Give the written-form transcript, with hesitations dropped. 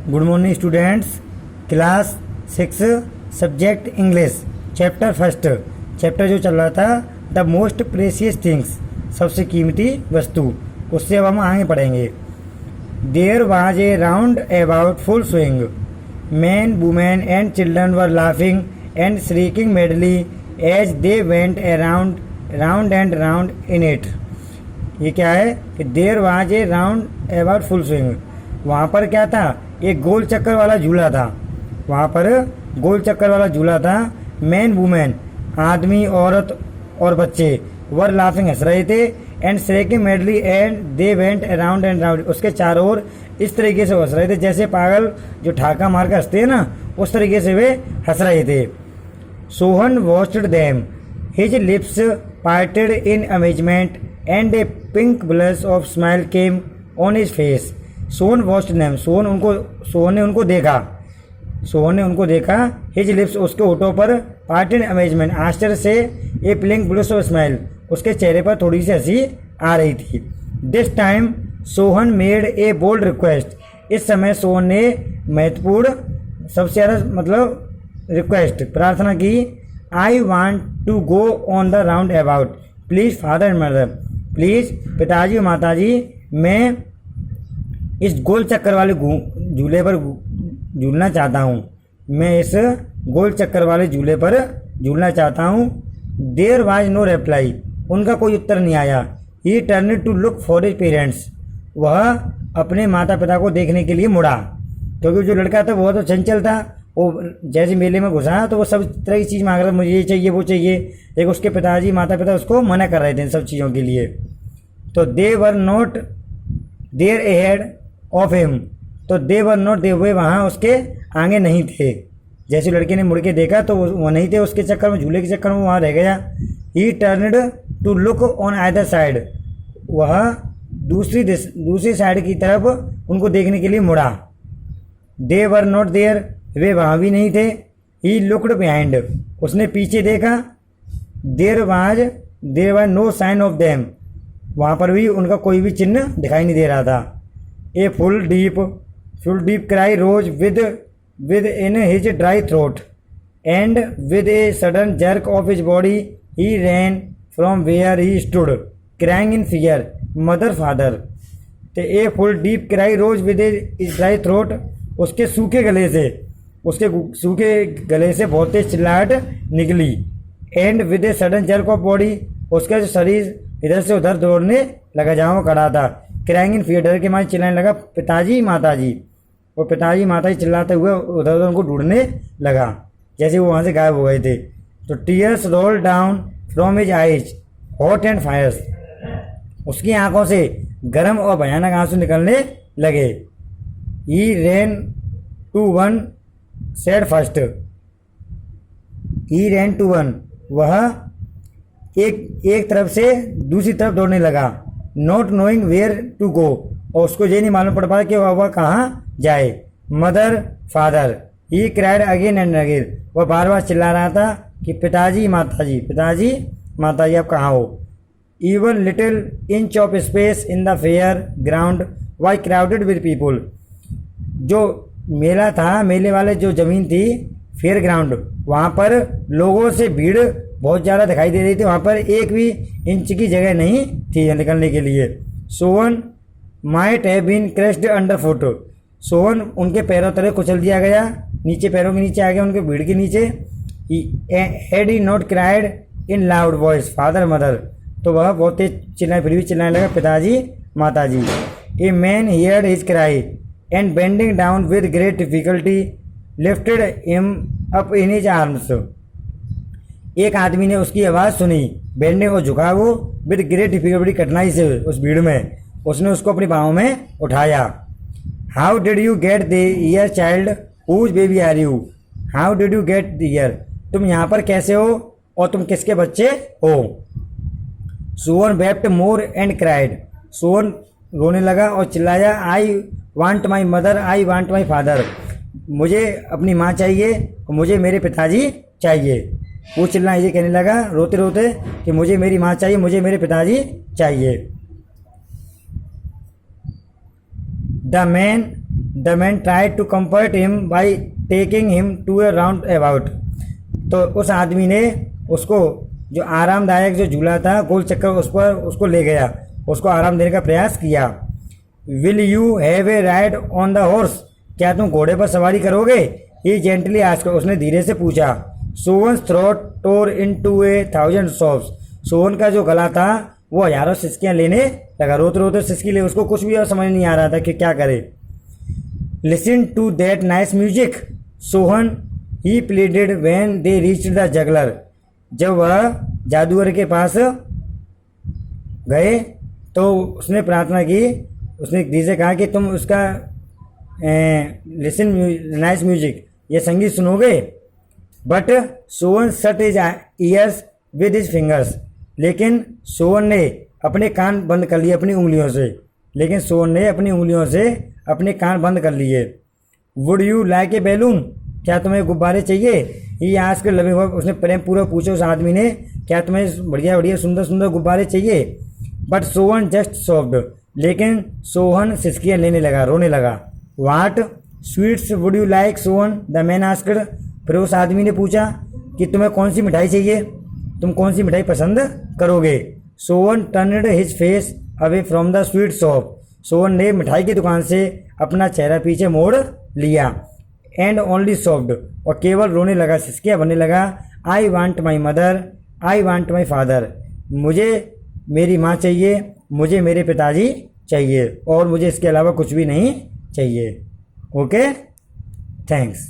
Good morning students. Class 6 subject English chapter first. Chapter जो चल रहा था द मोस्ट प्रेशियस थिंग्स, सबसे कीमती वस्तु, उससे अब हम आगे पढ़ेंगे। There was a roundabout full swing, man women and children were laughing and shrieking madly as they went around round and round in it. ये क्या है कि there was a roundabout full swing, वहाँ पर क्या था, एक गोल चक्कर वाला झूला था। वहाँ पर गोल चक्कर वाला झूला था। मैन वुमेन, आदमी औरत और बच्चे, वर लाफिंग, हंस रहे थे, and shrieking madly and they went around and round, उसके चारों ओर इस तरीके से हंस रहे थे जैसे पागल जो ठाका मार कर हंसते हैं ना, उस तरीके से वे हंस रहे थे। Sohan watched them, his lips parted in amazement and A pink blush of smile came on his face. Sohan watched them, Sohan ने उनको देखा। हिज लिप्स, उसके होठों पर, पार्टेड अमेजमेंट, आश्चर्य से, a pink blush of smile, उसके चेहरे पर थोड़ी सी हंसी आ रही थी। This time Sohan made a bold request, इस समय सोहन ने महत्वपूर्ण, सबसे ज़्यादा रिक्वेस्ट, प्रार्थना की। I want to go on the roundabout, please father and mother, please पिताजी और माताजी, मैं इस गोल चक्कर वाले झूले पर झूलना चाहता हूँ, मैं इस गोल चक्कर वाले झूले पर झूलना चाहता हूँ। देयर वाज नो रिप्लाई, उनका कोई उत्तर नहीं आया। He turned to look for his parents, वह अपने माता पिता को देखने के लिए मुड़ा, क्योंकि जो लड़का था वो तो चंचल था। वो जैसे मेले में घुसा तो वो सब तरह की चीज़ मांग रहा था, मुझे ये चाहिए वो चाहिए। एक उसके पिताजी माता पिता उसको मना कर रहे थे इन सब चीज़ों के लिए। तो they were not there ahead of him, तो दे वर नॉट, दे वे वहाँ उसके आगे नहीं थे। जैसे लड़के ने मुड़ के देखा तो वो नहीं थे उसके चक्कर में, झूले के चक्कर में वहाँ रह गया। He turned to look on either side, वह दूसरी साइड की तरफ उनको देखने के लिए मुड़ा। दे वर नॉट देयर, वे वहाँ भी नहीं थे। ही लुक्ड बिहाइंड, उसने पीछे देखा। There was no sign of them, वहाँ पर भी उनका कोई भी चिन्ह दिखाई नहीं दे रहा था। A full deep cry rose within his dry throat and with a sudden jerk of his body he ran from where he stood crying in fear mother father. तो a full deep cry rose with his dry throat, उसके सूखे गले से बहुत तेज चिल्लाहट निकली। And with a sudden jerk of body, उसका जो शरीर इधर से उधर दौड़ने लगा जहाँ वो खड़ा था। क्राइंग इन फियर, डर के मारे चिल्लाने लगा पिताजी माताजी, और पिताजी माताजी चिल्लाते हुए उधर उधर उनको ढूंढने लगा जैसे वो वहाँ से गायब हो गए थे। तो tears roll down from his eyes hot and fierce, उसकी आंखों से गर्म और भयानक आंसू निकलने लगे। He ran to one side first, he ran to one, वह एक तरफ से दूसरी तरफ दौड़ने लगा। Not knowing where to go, और उसको ये नहीं मालूम पड़ पाया कि वह कहाँ जाए। Mother father, he cried again and again, वह बार बार चिल्ला रहा था कि पिताजी माताजी आप कहाँ हो। Even little inch of space in the fair ground why crowded with people, जो मेला था, मेले वाले जो जमीन थी फेयर ग्राउंड, वहाँ पर लोगों से भीड़ बहुत ज़्यादा दिखाई दे रही थी। वहाँ पर एक भी इंच की जगह नहीं थी निकलने के लिए। Sohan might have been crushed under foot, Sohan उनके पैरों तले कुचल दिया गया, नीचे पैरों के नीचे आ गया, उनके भीड़ के नीचे। Had he not cried in loud voice father mother, तो वह बहुत तेज चिल्लाए, फिर भी चिल्लाने लगा पिताजी माताजी। A man heard his cry and bending down with great difficulty lifted him up in his arms, एक आदमी ने उसकी आवाज़ सुनी, बेंडिंग और झुका वो विद ग्रेट डिफिकल्टी, कठिनाई से उस भीड़ में उसने उसको अपनी बाहों में उठाया। How did you get the here child whose baby are you, how did you get the here, तुम यहाँ पर कैसे हो और तुम किसके बच्चे हो। Sohan wept more and cried, Sohan रोने लगा और चिल्लाया। I want my mother, I want my father, मुझे अपनी माँ चाहिए और मुझे मेरे पिताजी चाहिए। वो चिल्ला ये कहने लगा रोते रोते कि मुझे मेरी माँ चाहिए, मुझे मेरे पिताजी चाहिए। The man the man tried to comfort him by taking him to a roundabout. तो उस आदमी ने उसको जो आरामदायक जो झूला था गोल चक्कर उस पर उसको ले गया, उसको आराम देने का प्रयास किया। Will you have a ride on the horse, क्या तुम घोड़े पर सवारी करोगे? ही जेंटली आस्क्ड, उसने धीरे से पूछा। Sohan's throat tore into a thousand sobs, Sohan का जो गला था वो हजारों सिसकियां लेने लगा, रोते रोते सिसकी ले, उसको कुछ भी और समझ नहीं आ रहा था कि क्या करे। Listen to that nice music Sohan he pleaded when they reached the juggler, जब वह जादूगर के पास गए तो उसने प्रार्थना की, उसने दी से कहा कि तुम उसका लिसन नाइस म्यूजिक, ये संगीत सुनोगे। But Sohan shut his years with his fingers, लेकिन सोहन ने अपने कान बंद कर लिए अपनी उंगलियों से, लेकिन सोहन ने अपनी उंगलियों से अपने कान बंद कर लिए। Would you like a balloon, क्या तुम्हें गुब्बारे चाहिए? ये आज के लवे, उसने प्रेम पूर्वक पूछा उस आदमी ने, क्या तुम्हें बढ़िया बढ़िया सुंदर सुंदर गुब्बारे चाहिए? बट सोहन जस्ट सॉफ्ट, लेकिन सोहन सिसकियां लेने लगा, रोने लगा। What sweets would you like Sohan, the man asked, फिर उस आदमी ने पूछा कि तुम्हें कौन सी मिठाई चाहिए, तुम कौन सी मिठाई पसंद करोगे? Sohan turned his face away from the sweet shop, Sohan ने मिठाई की दुकान से अपना चेहरा पीछे मोड़ लिया। एंड ओनली सॉफ्ट, और केवल रोने लगा, सिसकियां बनने लगा। I want my mother, I want my father, मुझे मेरी माँ चाहिए, मुझे मेरे पिताजी चाहिए, और मुझे इसके अलावा कुछ भी नहीं चाहिए। Okay, thanks.